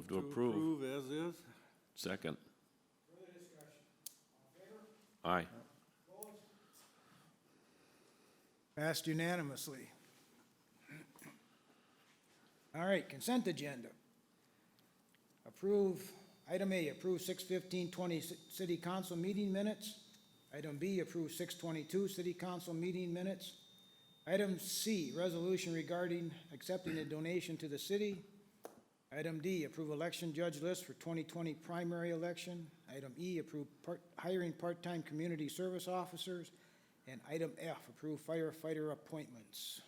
to approve. As is. Second. Further discussion. All in favor? Aye. Opposed? Passed unanimously. All right, consent agenda. Approve, item A, approve 6/15/20 city council meeting minutes. Item B, approve 6/22 city council meeting minutes. Item C, resolution regarding accepting a donation to the city. Item D, approve election judge list for 2020 primary election. Item E, approve hiring part-time community service officers. And item F, approve firefighter appointments.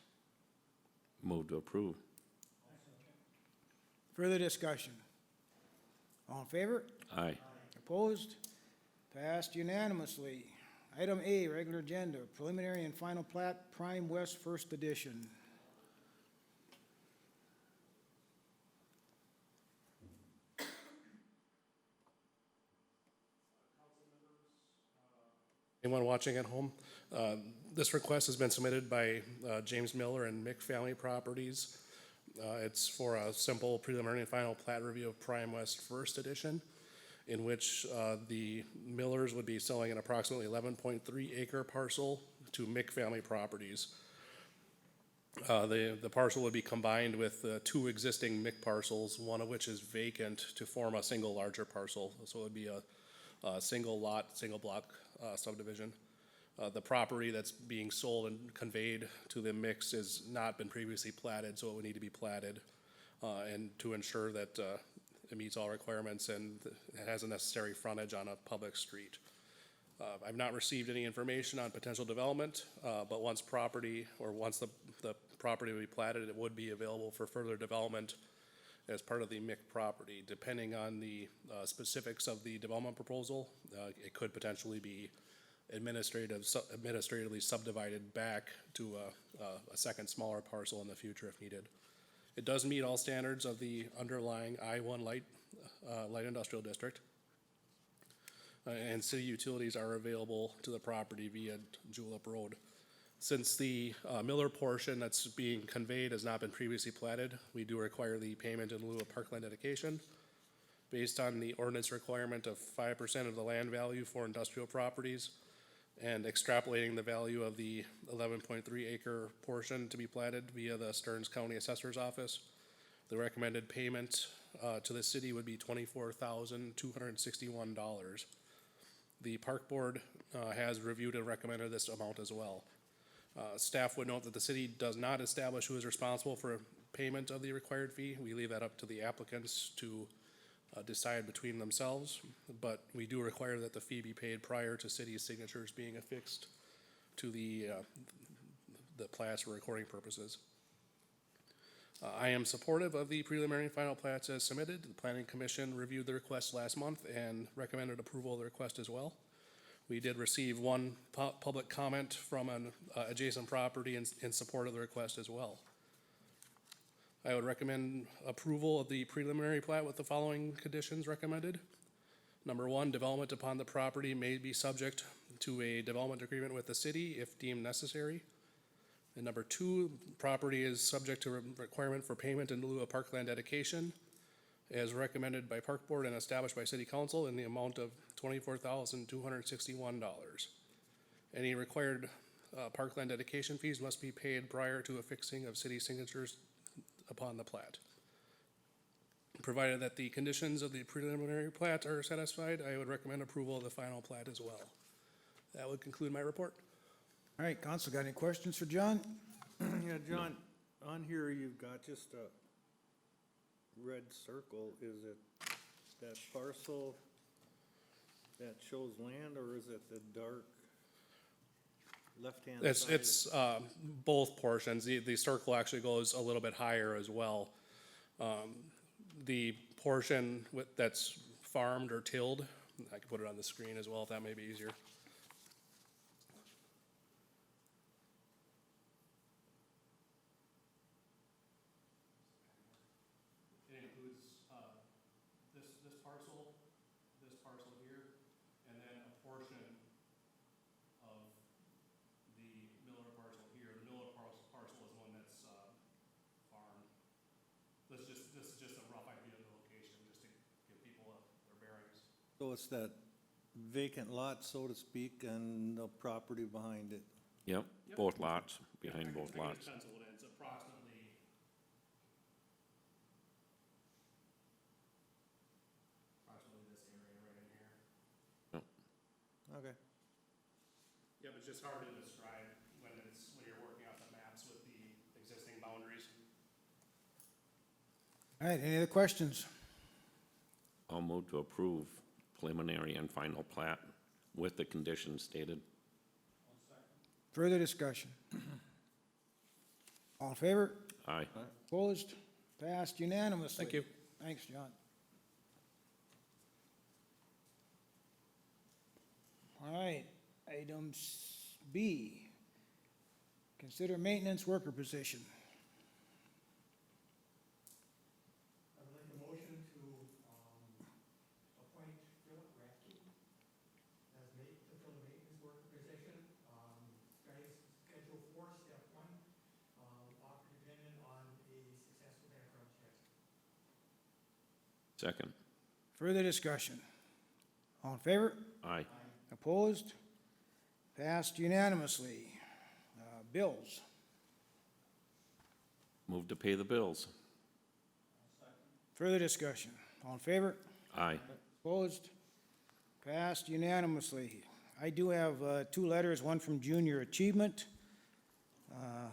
Move to approve. Further discussion? All in favor? Aye. Opposed? Passed unanimously. Item A, regular agenda, preliminary and final plat, Prime West First Edition. Anyone watching at home? This request has been submitted by James Miller and Mick Family Properties. It's for a simple preliminary and final plat review of Prime West First Edition, in which the Millers would be selling an approximately 11.3 acre parcel to Mick Family Properties. The parcel would be combined with two existing Mick parcels, one of which is vacant, to form a single larger parcel. So it would be a single lot, single block subdivision. The property that's being sold and conveyed to the mix has not been previously platted, so it would need to be platted, and to ensure that it meets all requirements and it has a necessary frontage on a public street. I've not received any information on potential development, but once the property would be platted, it would be available for further development as part of the MIC property. Depending on the specifics of the development proposal, it could potentially be administratively subdivided back to a second smaller parcel in the future if needed. It does meet all standards of the underlying I-1 light industrial district. And city utilities are available to the property via Julep Road. Since the Miller portion that's being conveyed has not been previously platted, we do require the payment in lieu of parkland dedication. Based on the ordinance requirement of 5% of the land value for industrial properties, and extrapolating the value of the 11.3 acre portion to be platted via the Stearns County Assessor's Office, the recommended payment to the city would be $24,261. The Park Board has reviewed and recommended this amount as well. Staff would note that the city does not establish who is responsible for payment of the required fee. We leave that up to the applicants to decide between themselves, but we do require that the fee be paid prior to city signatures being affixed to the plats for recording purposes. I am supportive of the preliminary and final plats as submitted. The Planning Commission reviewed the request last month and recommended approval of the request as well. We did receive one public comment from an adjacent property in support of the request as well. I would recommend approval of the preliminary plat with the following conditions recommended. Number one, development upon the property may be subject to a development agreement with the city if deemed necessary. And number two, property is subject to requirement for payment in lieu of parkland dedication as recommended by Park Board and established by City Council in the amount of $24,261. Any required parkland dedication fees must be paid prior to affixing of city signatures upon the plat. Provided that the conditions of the preliminary plat are satisfied, I would recommend approval of the final plat as well. That would conclude my report. All right, Council, got any questions for John? Yeah, John, on here you've got just a red circle. Is it that parcel that shows land, or is it the dark left-hand side? It's both portions. The circle actually goes a little bit higher as well. The portion that's farmed or tilled, I can put it on the screen as well if that may be easier. It includes this parcel here, and then a portion of the Miller parcel here. The Miller parcel is one that's farmed. This is just a rough idea of the location, just So it's that vacant lot, so to speak, and the property behind it. Yep, both lots, behind both lots. Pencil it in, it's approximately this area right in here. Okay. Yep, it's just hard to describe when you're working off the maps with the existing boundaries. All right, any other questions? I'll move to approve preliminary and final plat with the conditions stated. Further discussion? All in favor? Aye. Opposed? Passed unanimously. Thank you. Thanks, John. All right, item B. Consider maintenance worker position. I would like a motion to, appoint Philip Ratke as to fill the maintenance worker position. Guy's schedule 4, step 1, offer dependent on a successful background check. Second. Further discussion? All in favor? Aye. Opposed? Passed unanimously. Bills. Move to pay the bills. Further discussion? All in favor? Aye. Opposed? Passed unanimously. I do have 2 letters, one from Junior Achievement,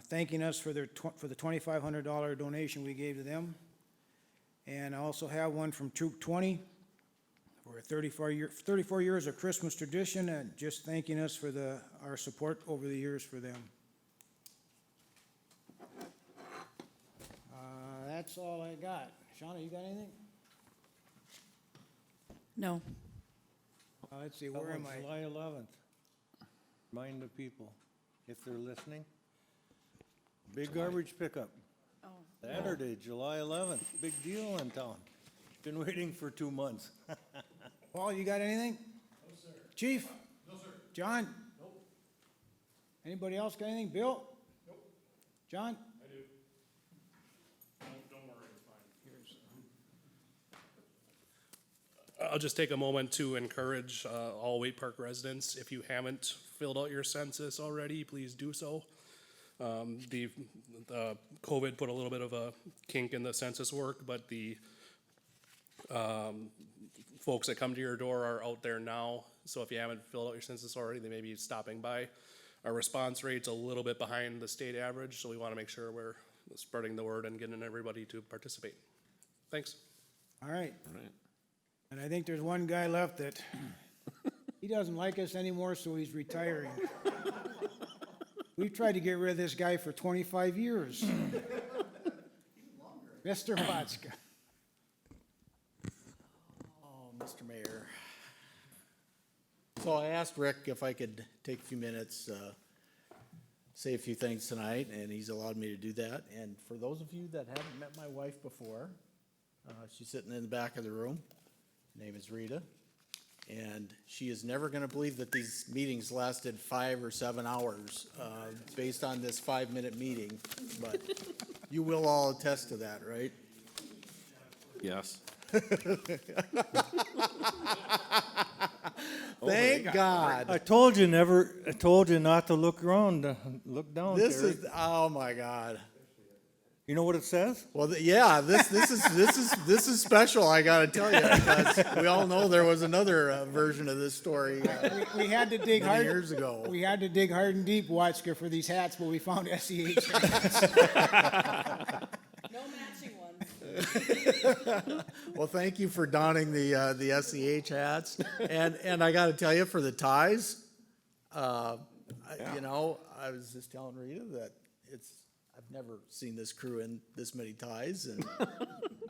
thanking us for the $2,500 donation we gave to them. And I also have one from Troop 20 for 34 years of Christmas tradition, and just thanking us for our support over the years for them. That's all I got. Shauna, you got anything? No. Let's see, where am I? July 11th. Remind the people, if they're listening. Big garbage pickup. Oh. Saturday, July 11th. Big deal in town. Been waiting for 2 months. Paul, you got anything? No, sir. Chief? No, sir. John? Nope. Anybody else got anything? Bill? Nope. John? I do. Don't worry, it's fine. I'll just take a moment to encourage all Waite Park residents, if you haven't filled out your census already, please do so. The COVID put a little bit of a kink in the census work, but the folks that come to your door are out there now. So if you haven't filled out your census already, they may be stopping by. Our response rate's a little bit behind the state average, so we want to make sure we're spreading the word and getting everybody to participate. Thanks. All right. All right. And I think there's one guy left that, he doesn't like us anymore, so he's retiring. We've tried to get rid of this guy for 25 years. Mr. Watzka. Oh, Mr. Mayor. So I asked Rick if I could take a few minutes, say a few things tonight, and he's allowed me to do that. And for those of you that haven't met my wife before, she's sitting in the back of the room. Her name is Rita. And she is never gonna believe that these meetings lasted 5 or 7 hours, based on this 5-minute meeting. But you will all attest to that, right? Yes. Thank God. I told you not to look around, look down, This Terry. is, oh my God. You know what it says? Well, yeah, this is special, I gotta tell you, because we all know there was another version of this story We had to dig many hard. years ago. We had to dig hard and deep, Watzka, for these hats, but we found SEH. No matching ones. Well, thank you for donning the SEH hats, and I gotta tell you, for the ties, you know, I was just telling Rita that I've never seen this crew in this many ties, and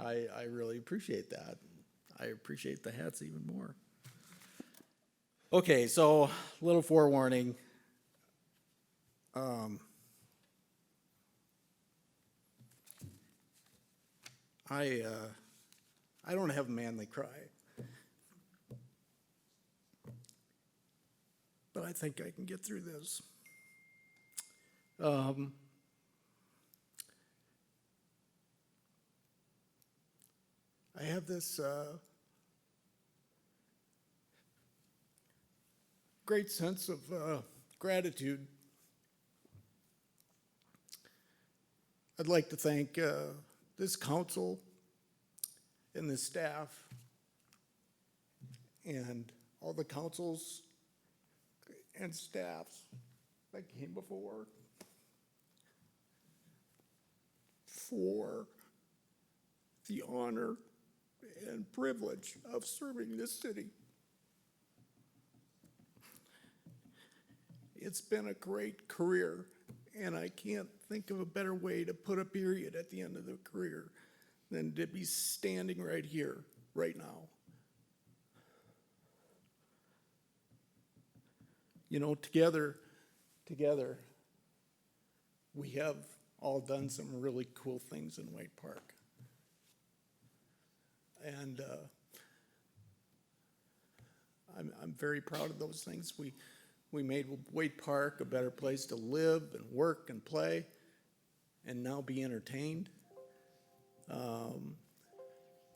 I really appreciate that. I appreciate the hats even more. Okay, so little forewarning. I don't have a manly cry, but I think I can get through this. I have this great sense of gratitude. I'd like to thank this council and this staff and all the councils and staffs that came before for the honor and privilege of serving this city. It's been a great career, and I can't think of a better way to put a period at the end of the career than to be standing right here, right now. You know, together, we have all done some really cool things in White Park. And I'm very proud of those things. We made White Park a better place to live and work and play and now be entertained.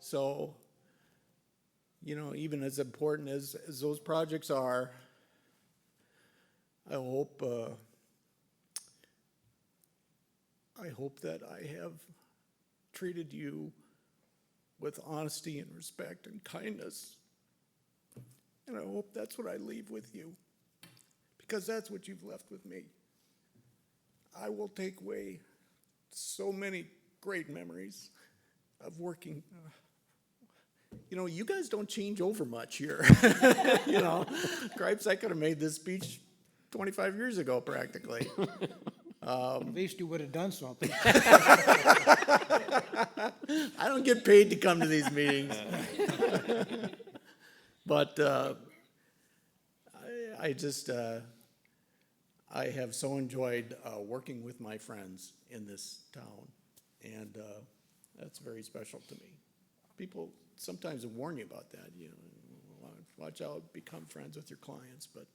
So, you know, even as important as those projects are, I hope that I have treated you with honesty and respect and kindness. And I hope that's what I leave with you, because that's what you've left with me. I will take away so many great memories of working. You know, you guys don't change over much here. You know, Gripes, I could have made this speech 25 years ago, practically. At least you would have done something. I don't get paid to come to these meetings. But I have so enjoyed working with my friends in this town, and that's very special to me. People sometimes warn you about that, you know, watch out, become friends with your clients, but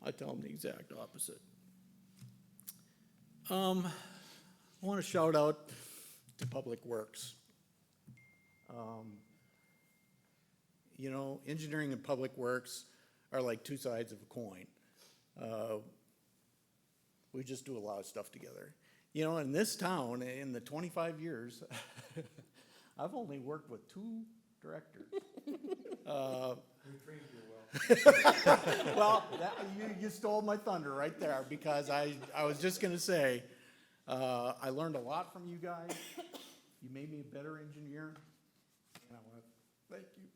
I tell them the exact opposite. I want to shout out to Public Works. You know, engineering and public works are like two sides of a coin. We just do a lot of stuff together. You know, in this town, in the 25 years, I've only worked with two directors. Well, you stole my thunder right there, because I was just gonna say, I learned a lot from you guys. You made me a better engineer, and I wanna thank you.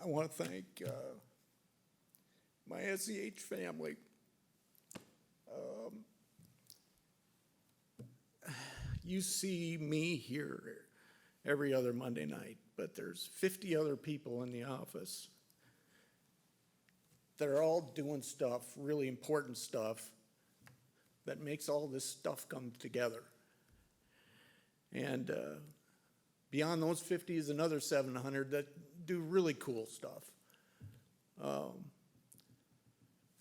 I want to thank my SEH family. You see me here every other Monday night, but there's 50 other people in the office that are all doing stuff, really important stuff, that makes all this stuff come together. And beyond those 50 is another 700 that do really cool stuff.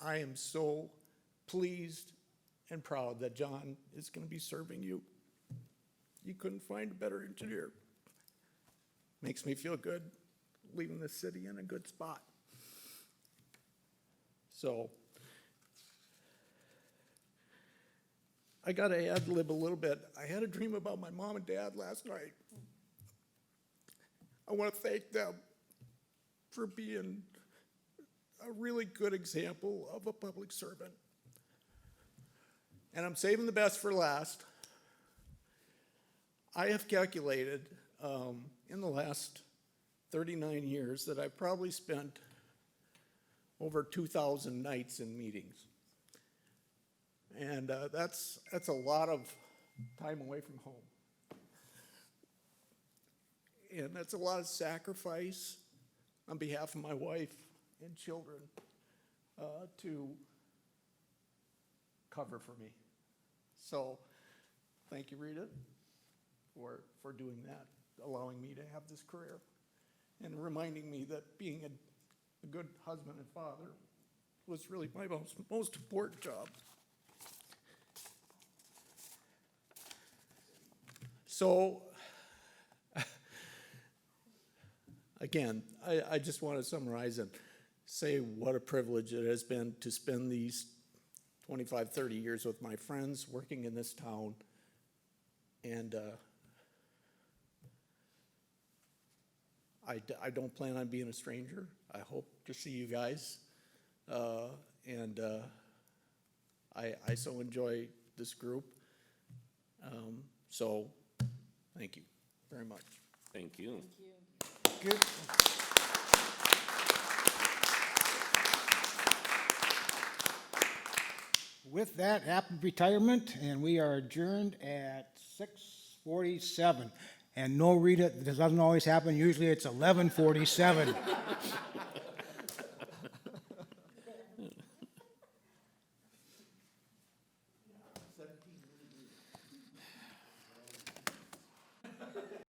I am so pleased and proud that John is going to be serving you. You couldn't find a better engineer. Makes me feel good leaving the city in a good spot. So I got to ad-lib a little bit. I had a dream about my mom and dad last night. I want to thank them for being a really good example of a public servant. And I'm saving the best for last. I have calculated in the last 39 years that I've probably spent over 2,000 nights in meetings. And that's a lot of time away from home. And that's a lot of sacrifice on behalf of my wife and children to cover for me. So thank you, Rita, for doing that, allowing me to have this career, and reminding me that being a good husband and father was really my most important job. So again, I just want to summarize and say what a privilege it has been to spend these 25, 30 years with my friends, working in this town. And I don't plan on being a stranger. I hope to see you guys. And I so enjoy this group. So, thank you very much. Thank you. Good. With that, happy retirement, and we are adjourned at 6:47. And no, Rita, this doesn't always happen, usually it's 11:47.